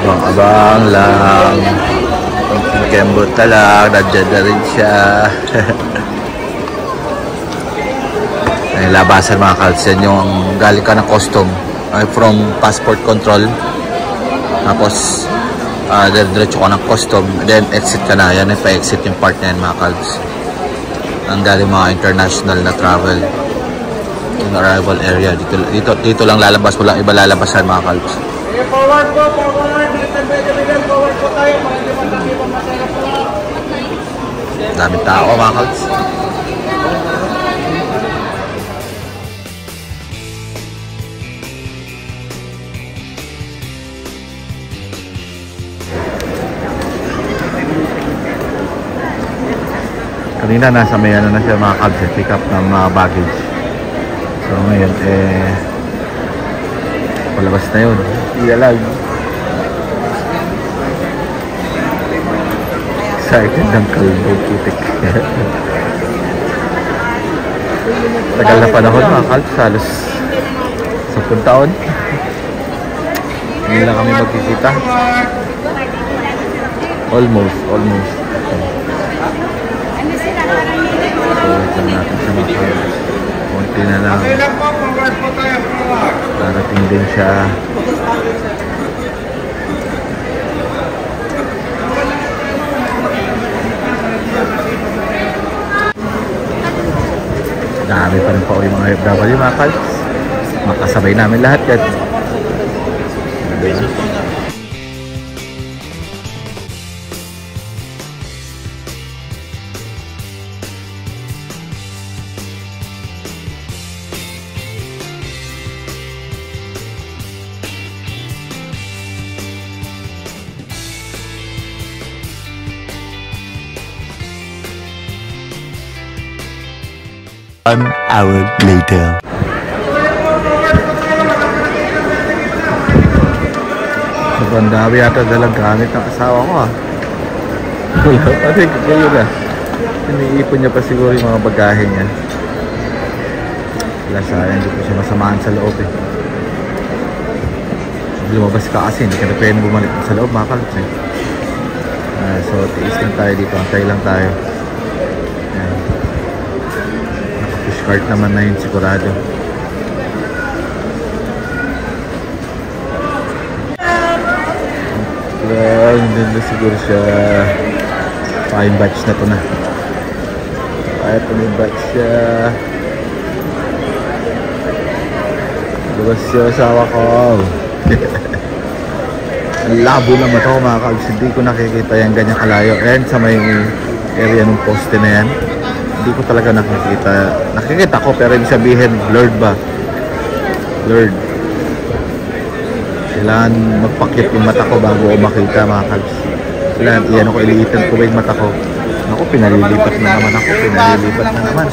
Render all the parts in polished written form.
Abang-abang lang. Kembot na lang. Nandiyan na rin siya. Ay, labasan mga kalts. Yan yung galing ka ng custom. From passport control. Tapos, diretso ka ng custom. Then, exit ka na. Yan yung pa-exit yung part na yan mga kalts. Ang galing mga international na travel. Yung arrival area. Dito lang lalabas. Walang iba lalabasan mga kalts. Forward po, forward. Forward po tayo. Daming tao mga kalts. Kanina nasa may ano na siya mga kalts, pick up ng mga baggage. So ngayon palabas na yun. Iyalag. Excited ng kalbo putik. Tagal na panahon mga kalts, halos 10 taon. Hindi lang kami magkikita. Almost. Ito natin sa mga kalts. Kunti na lang. Darating din siya. Dami pa rin po yung mga FW mga kalts. Makasabay namin lahat yan. An hour later. Sobrang dami yata dalang gamit ng asawa ko Pati kayo na. Iniipon niya pa siguro yung mga bagahe niya. Wala sayang, hindi ko siya masamaan sa loob Lumabas ka kasi, hindi ka na pwede bumalik sa loob mga kalts So tiis lang tayo dito, antay lang tayo. Pushcart naman na yun sigurado. Hindi na siguro siya. Yung batch na to na. Ito na yung batch siya. Labas siya asawa ko. Ang labo na mata ko mga kalts. Hindi ko nakikita yung ganyan kalayo. And sa may area ng poste na yan, hindi ko talaga nakikita. Nakikita ko pero ibig sabihin blurred ba? Blurred. Kailangan magpakit yung mata ko bago ako makita mga kalts. Kailangan iyan ako, iliitan ko ba yung mata ko. Ako, pinalilipat na naman ako. Pinalilipat na naman.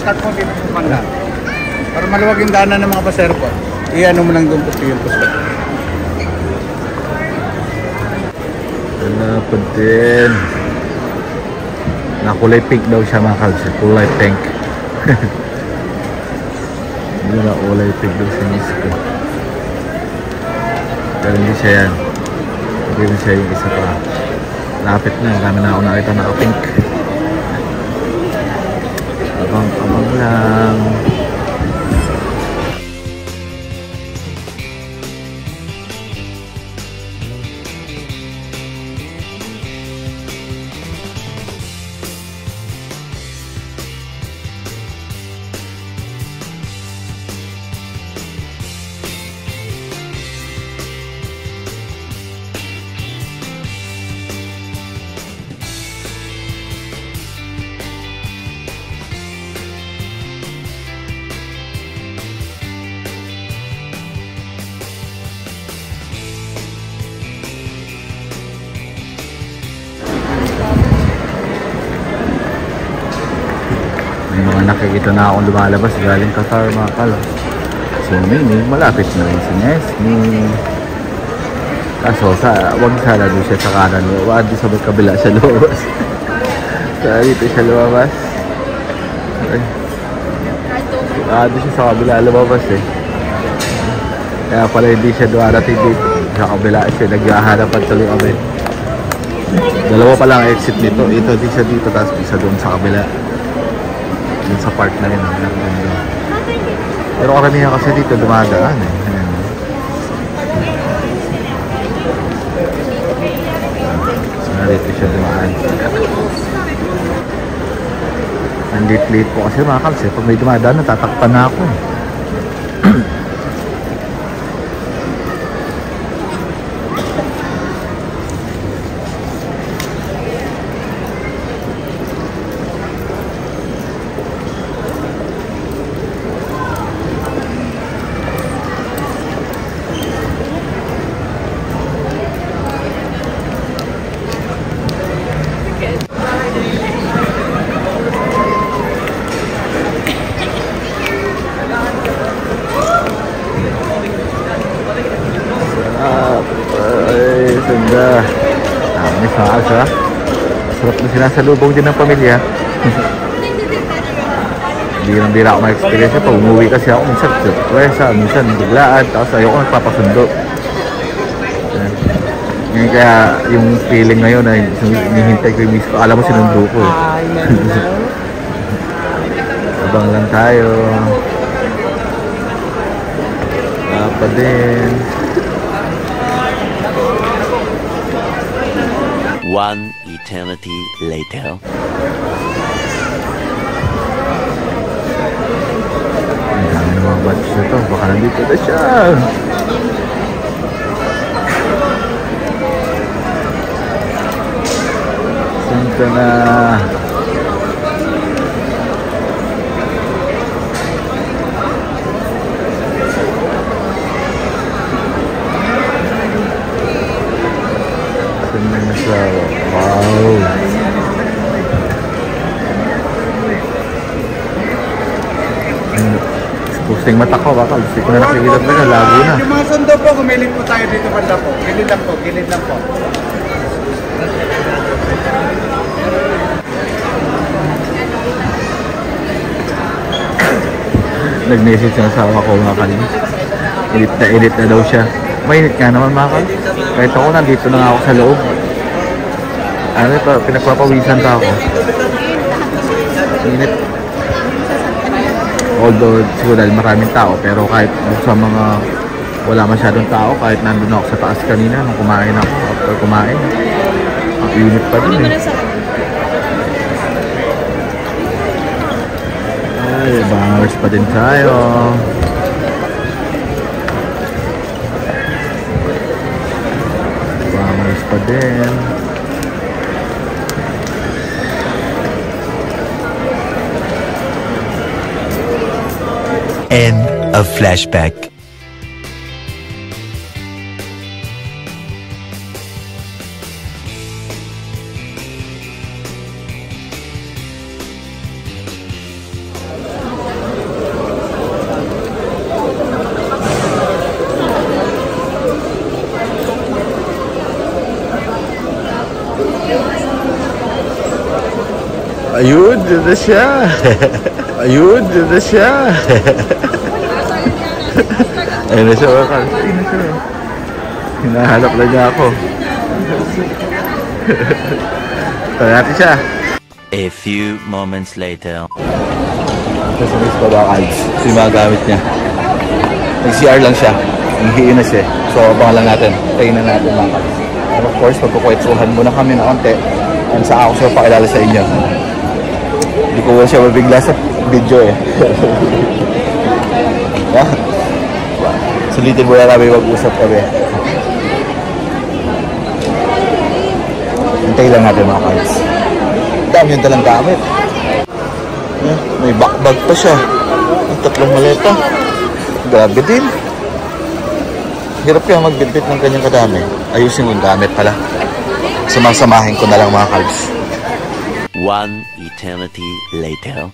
Para maluwag yung daanan ng mga pasero po. Iyan mo lang doon po yung puskat. Wala pa din. Kulay pink daw siya mga kalts. Kulay pink. Hindi na kulay pink daw sa miss ko. Pero hindi siya yan. Hindi na siya yung isa pa. Lapit na. Marami na ako nakita naka-pink. Abang-abang lang. May mga nakikita na akong lumalabas galing Qatar mga kalts. So meaning malapit na rin sa Nesme. Kaso wag sana doon siya sa kanan. Wag doon sa kabila siya lumabas. Kaya dito siya lumabas. Doon siya sa kabila lumabas Kaya pala hindi siya darating dito. sa kabila siya, naghaharapan tuloy kami. Dalawa pa lang exit nito. Ito, isa dito, tapos isa doon sa kabila. Doon sa park na yun. Pero karamihan kasi dito dumadaan eh. Ayan. So, dito siya dumaan. Ang late po kasi mga kalsi. Pag may dumadaan, natatakpan na ako. Ganda. Miss Maas ha. Sarap na sinasalubong din ng pamilya. Bira ako ma-experience ito. Umuwi kasi ako minsan surpresa, minsan biglaan, tapos ayoko nagpapasundo. Ngayon kaya yung feeling ngayon na hinihintay ko yung miss ko. Alam mo sinundo ko eh. Abang lang tayo. Pa din. One eternity later. Ang dami ng mga batch na to. Baka nandito na siya. Saan ka na? Wow. Pusing mata ko, baka gusto ko na nakikita na lago na. Yung mga sundo po, kumilip po tayo dito banda po. Gilid lang po, gilid lang po. Nag-message ang asawa ko mga kalim. Edit na daw siya. Mainit nga naman mga kalim. Kahit ako nandito na nga ako sa loob. Ano ito, pinagpapawisan pa ako. Init. Although siguro dahil maraming tao, pero kahit sa mga wala masyadong tao, kahit nandun ako sa taas kanina nung kumain ako, after kumain, ang init pa din eh. Ay, bangers pa din tayo. Bangers pa din. End of flashback. Ayun, dito na siya. Ayun, dito na siya. Ayun na siya, bakal. Ayun na siya. Hinahanap na niya ako. Tara natin siya. A few moments later. Ito sa Miss Babakals. Ito yung mga gamit niya. Nag-CR lang siya. Nanghiin na siya. So, abangan lang natin. Tayin na natin mga kals. And of course, magkukwetsuhan muna kami na konti. And sa ako siya pakilala sa inyo. Hindi ko siya mabigla sa video eh. Yeah. Sulitin muna namin mag-usap kami. Hintay lang natin mga kals. Dami yung talang gamit. Yeah, may backbag pa siya. Ang tatlong maleta. Grabe din. Hirap kaya magbitbit ng kanyang kadami. Ayusin mo yung gamit pala. Sumasamahin ko na lang mga kalbs. One eternity later.